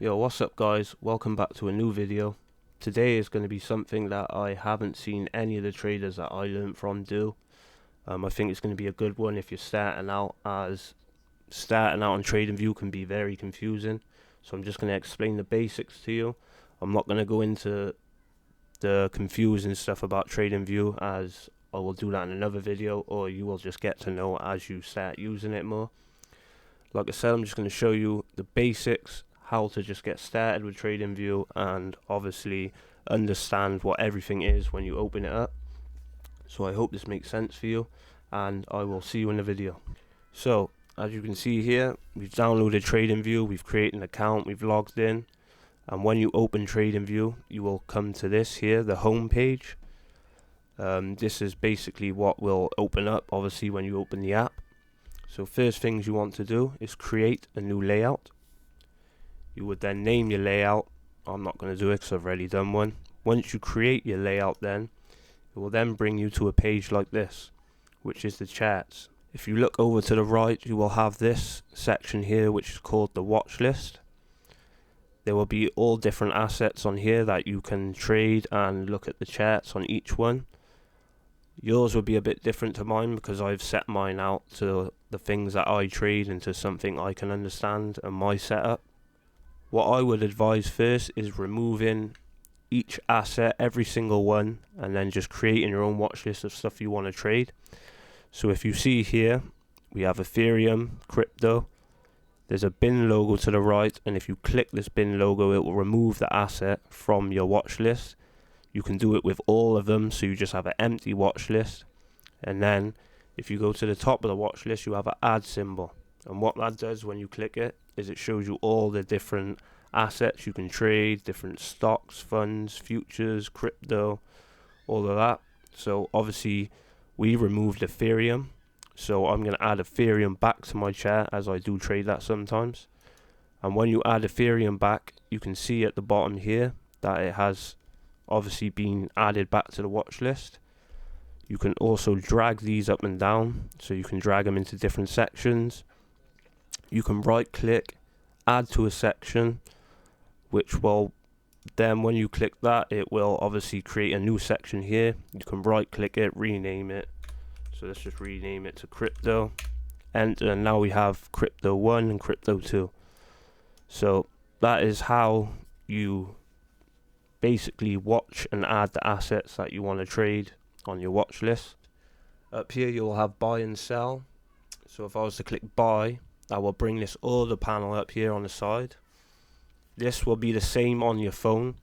Yo, what's up guys? Welcome back to a new video. Today is going to be something that I haven't seen any of the traders that I learned from do. I think it's going to be a good one if you're starting out, as starting out on TradingView can be very confusing. So I'm just going to explain the basics to you. I'm not going to go into the confusing stuff about TradingView, as I will do that in another video, or you will just get to know as you start using it more. Like I said, I'm just going to show you the basics, how to just get started with TradingView, and obviously understand what everything is when you open it up. So I hope this makes sense for you, and I will see you in the video. So as you can see here, we've downloaded TradingView, we've created an account, we've logged in, and when you open TradingView, you will come to this here, the home page. This is basically what will open up obviously when you open the app. So first things you want to do is create a new layout. You would then name your layout. I'm not going to do it because I've already done one. Once you create your layout, then it will then bring you to a page like this, which is the charts. If you look over to the right, you will have this section here which is called the watch list. There will be all different assets on here that you can trade and look at the charts on each one. Yours will be a bit different to mine because I've set mine out to the things that I trade into something I can understand and my setup. What I would advise first is removing each asset, every single one, and then just creating your own watch list of stuff you want to trade. So if you see here, we have Ethereum, crypto. There's a bin logo to the right, and if you click this bin logo, it will remove the asset from your watch list. You can do it with all of them, so you just have an empty watch list. And then if you go to the top of the watch list, you have an add symbol. And what that does when you click it is it shows you all the different assets you can trade, different stocks, funds, futures, crypto, all of that. So obviously we removed Ethereum, so I'm going to add Ethereum back to my chart, as I do trade that sometimes. And when you add Ethereum back, you can see at the bottom here that it has obviously been added back to the watch list. You can also drag these up and down, so you can drag them into different sections. You can right click, add to a section, which will then, when you click that, it will obviously create a new section here. You can right click it, rename it. So let's just rename it to crypto, enter, and now we have crypto 1 and crypto 2. So that is how you basically watch and add the assets that you want to trade on your watch list. Up here you'll have buy and sell. So if I was to click buy, that will bring this order panel up here on the side. This will be the same on your phone.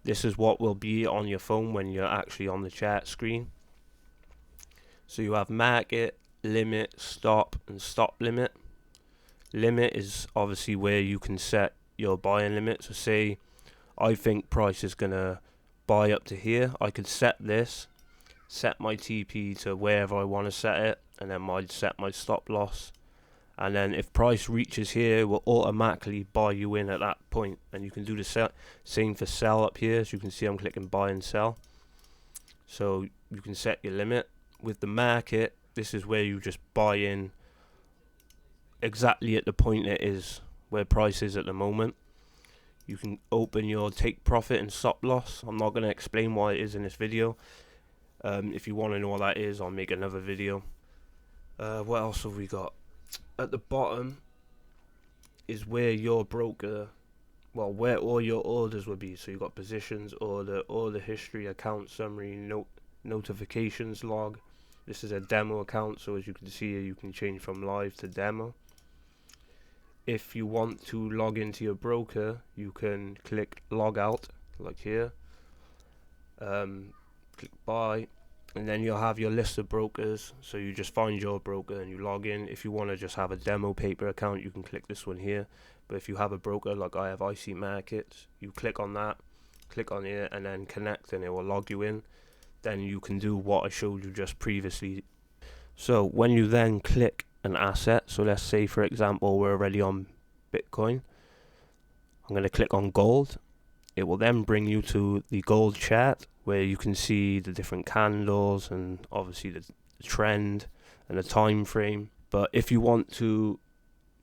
This is what will be on your phone when you're actually on the chart screen. So you have market, limit, stop, and stop limit. Limit is obviously where you can set your buying limit. So say I think price is gonna buy up to here, I could set this, set my TP to wherever I want to set it, and then I'd set my stop loss. And then if price reaches here, it will automatically buy you in at that point. And you can do the same for sell up here. As you can see, I'm clicking buy and sell. So you can set your limit. With the market, this is where you just buy in exactly at the point it is, where price is at the moment. You can open your take profit and stop loss. I'm not going to explain why it is in this video. If you want to know what that is, I'll make another video. What else have we got? At the bottom is where your broker, well, where all your orders will be. So you've got positions, order history, account summary, notifications log. This is a demo account, so as you can see here, you can change from live to demo. If you want to log into your broker, you can click log out, like here. Click buy, and then you'll have your list of brokers. So you just find your broker and you log in. If you want to just have a demo paper account, you can click this one here. But if you have a broker like I have, IC Markets, you click on that, click on here, and then connect, and it will log you in. Then you can do what I showed you just previously. So when you then click an asset, so let's say for example we're already on Bitcoin, I'm going to click on gold. It will then bring you to the gold chart, where you can see the different candles and obviously the trend and the time frame. But if you want to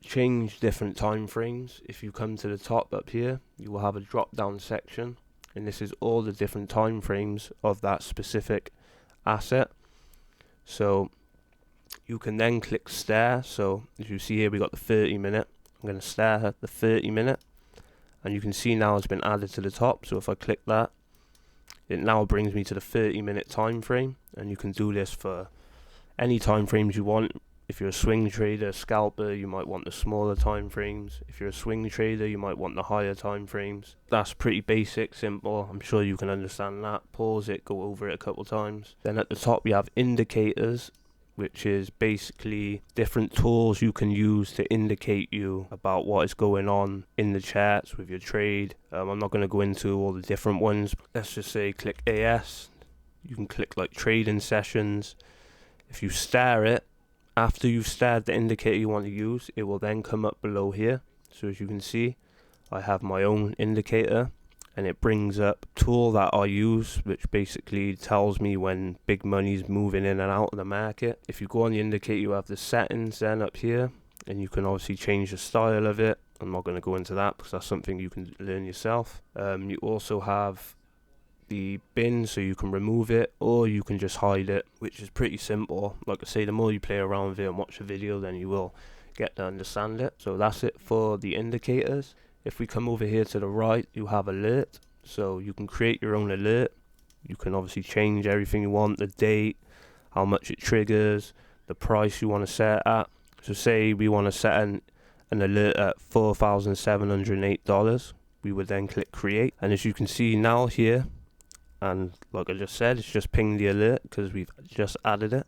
change different time frames, if you come to the top up here, you will have a drop down section, and this is all the different time frames of that specific asset. So you can then click stare. So as you see here, we got the 30-minute. I'm going to stare at the 30-minute, and you can see now it's been added to the top. So if I click that, it now brings me to the 30-minute time frame, and you can do this for any time frames you want. If you're a swing trader, scalper, you might want the smaller time frames. If you're a swing trader, you might want the higher time frames. That's pretty basic, simple. I'm sure you can understand that. Pause it, go over it a couple times. Then at the top we have indicators, which is basically different tools you can use to indicate you about what is going on in the charts with your trade. I'm not going to go into all the different ones. Let's just say click AS. You can click like trading sessions. If you stare it, after you've stared the indicator you want to use, it will then come up below here. So as you can see, I have my own indicator, and it brings up a tool that I use, which basically tells me when big money's moving in and out of the market. If you go on the indicator, you have the settings then up here, and you can obviously change the style of it. I'm not going to go into that because that's something you can learn yourself. You also have the bin, so you can remove it or you can just hide it, which is pretty simple. Like I say, the more you play around with it and watch the video, then you will get to understand it. So that's it for the indicators. If we come over here to the right, you have alert. So you can create your own alert. You can obviously change everything you want, the date, how much it triggers, the price you want to set at. So say we want to set an alert at $4,708. We would then click create, and as you can see now here, and like I just said, it's just ping the alert because we've just added it.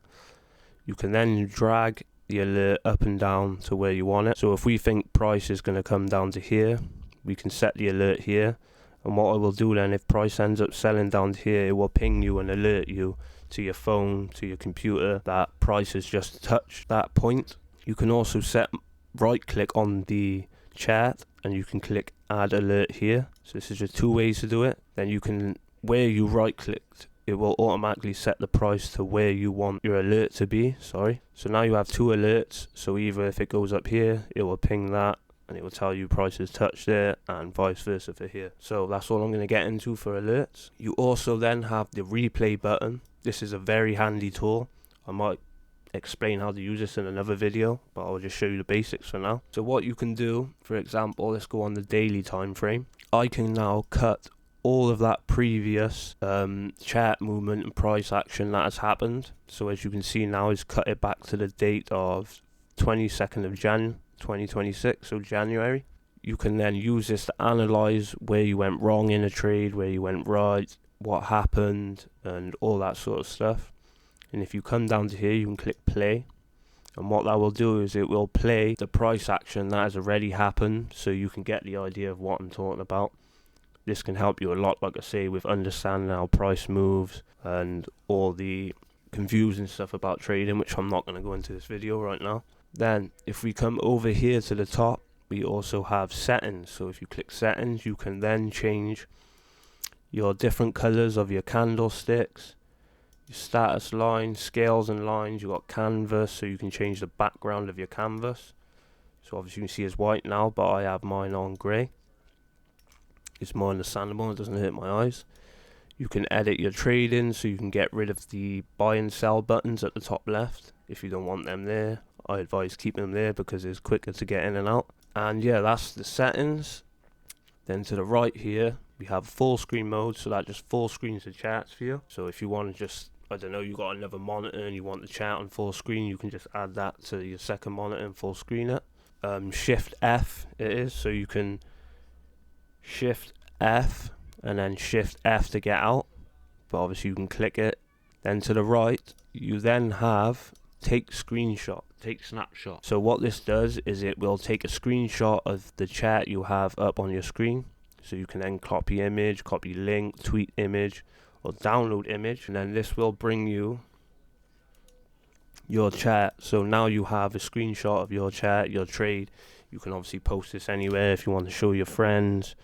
You can then drag the alert up and down to where you want it. So if we think price is going to come down to here, we can set the alert here, and what I will do then, if price ends up selling down to here, it will ping you and alert you to your phone, to your computer, that price has just touched that point. You can also set right click on the chart and you can click add alert here. So this is just two ways to do it. Then you can, where you right clicked, it will automatically set the price to where you want your alert to be. So now you have two alerts. So either if it goes up here, it will ping that and it will tell you prices touched there, and vice versa for here. So that's all I'm going to get into for alerts. You also then have the replay button. This is a very handy tool. I might explain how to use this in another video, but I'll just show you the basics for now. So what you can do, for example, let's go on the daily time frame. I can now cut all of that previous chart movement and price action that has happened. So as you can see now, it's cut it back to the date of 22nd of Jan 2026, so January. You can then use this to analyze where you went wrong in a trade, where you went right, what happened, and all that sort of stuff. And if you come down to here, you can click play, and what that will do is it will play the price action that has already happened, so you can get the idea of what I'm talking about. This can help you a lot, like I say, with understanding how price moves and all the confusing stuff about trading, which I'm not going to go into this video right now. Then if we come over here to the top, we also have settings. So if you click settings, you can then change your different colors of your candlesticks, your status lines, scales and lines. You got canvas, so you can change the background of your canvas. So obviously you can see it's white now, but I have mine on grey. It's more understandable, it doesn't hurt my eyes. You can edit your trading, so you can get rid of the buy and sell buttons at the top left. If you don't want them there, I advise keeping them there because it's quicker to get in and out. And yeah, that's the settings. Then to the right here, we have full screen mode, so that just full screens the charts for you. So if you want to just, I don't know, you got another monitor and you want the chart on full screen, you can just add that to your second monitor and full screen it. Shift F it is, so you can Shift F and then Shift F to get out, but obviously you can click it. Then to the right, you then have take snapshot. So what this does is it will take a screenshot of the chart you have up on your screen, so you can then copy image, copy link, tweet image, or download image, and then this will bring you your chart. So now you have a screenshot of your chart, your trade. You can obviously post this anywhere if you want to show your friends,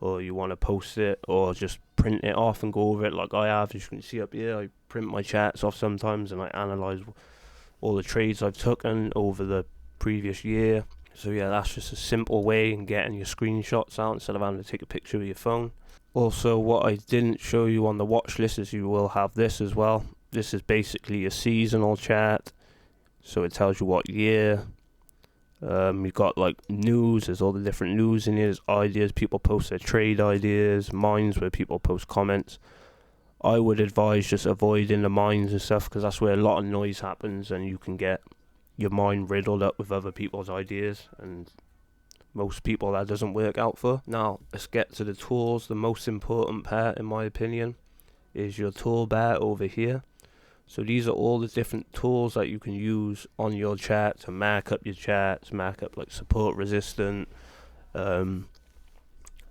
or you want to post it, or just print it off and go over it like I have. As you can see up here, I print my charts off sometimes and I analyze all the trades I've taken over the previous year, So yeah, that's just a simple way in getting your screenshots out instead of having to take a picture with your phone. Also, what I didn't show you on the watch list is you will have this as well. This is basically a seasonal chart, so it tells you what year. You've got like news, there's all the different news in here, there's ideas, people post their trade ideas, mines where people post comments. I would advise just avoiding the mines and stuff, because that's where a lot of noise happens and you can get your mind riddled up with other people's ideas, and most people that doesn't work out for. Now let's get to the tools. The most important part in my opinion is your toolbar over here. So these are all the different tools that you can use on your chart to mark up your charts, mark up like support, resistance,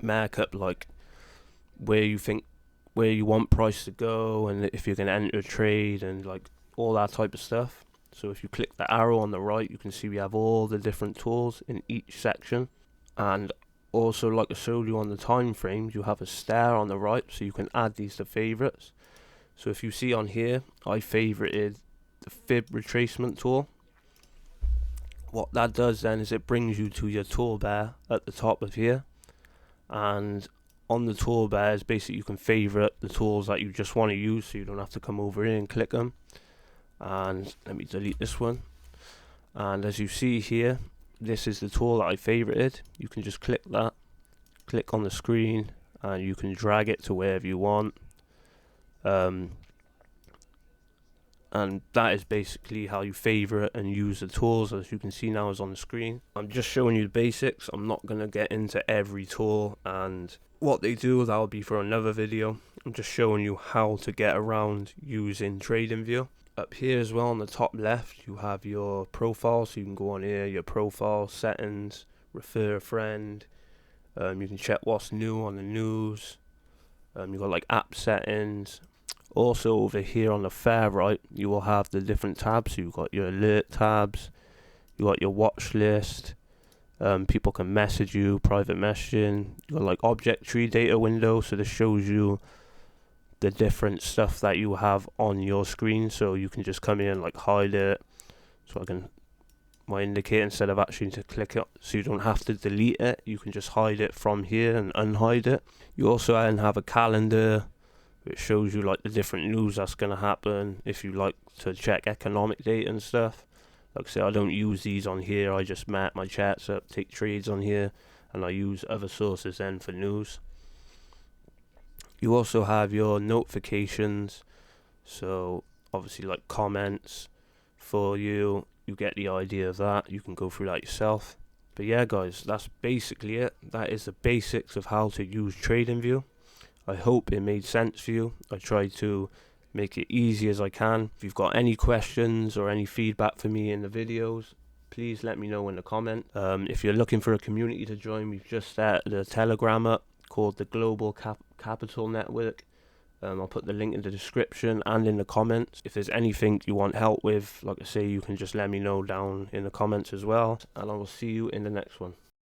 mark up like where you want price to go, and if you're going to enter a trade, and like all that type of stuff. So if you click the arrow on the right, you can see we have all the different tools in each section. And also, like I showed you on the time frames, you have a star on the right, so you can add these to favorites. So if you see on here, I favorited the fib retracement tool. What that does then is it brings you to your toolbar at the top of here, and on the toolbars basically you can favorite the tools that you just want to use, so you don't have to come over here and click them. And let me delete this one. And as you see here, this is the tool that I favorited. You can just click that, click on the screen, and you can drag it to wherever you want. And that is basically how you favorite and use the tools, as you can see now is on the screen. I'm just showing you the basics. I'm not going to get into every tool and what they do. That will be for another video. I'm just showing you how to get around using TradingView. Up here as well on the top left, you have your profile, so you can go on here, your profile settings, refer a friend. You can check what's new on the news. You've got like app settings. Also over here on the far right, you will have the different tabs. So you've got your alert tabs, you got your watch list. People can message you, private messaging. You got like object tree data window, so this shows you the different stuff that you have on your screen. So you can just come in and like hide it. So I can my indicator, instead of actually to click it, so you don't have to delete it, you can just hide it from here and unhide it. You also then have a calendar which shows you like the different news that's going to happen. If you like to check economic data and stuff, like I say, I don't use these on here. I just map my charts up, take trades on here, and I use other sources then for news. You also have your notifications, so obviously like comments for you. You get the idea of that. You can go through that yourself. But yeah guys, that's basically it. That is the basics of how to use TradingView. I hope it made sense for you. I tried to make it easy as I can. If you've got any questions or any feedback for me in the videos, please let me know in the comments. If you're looking for a community to join, we've just started a Telegram up called the Global Capital Network. I'll put the link in the description and in the comments. If there's anything you want help with, like I say, you can just let me know down in the comments as well. And I will see you in the next one.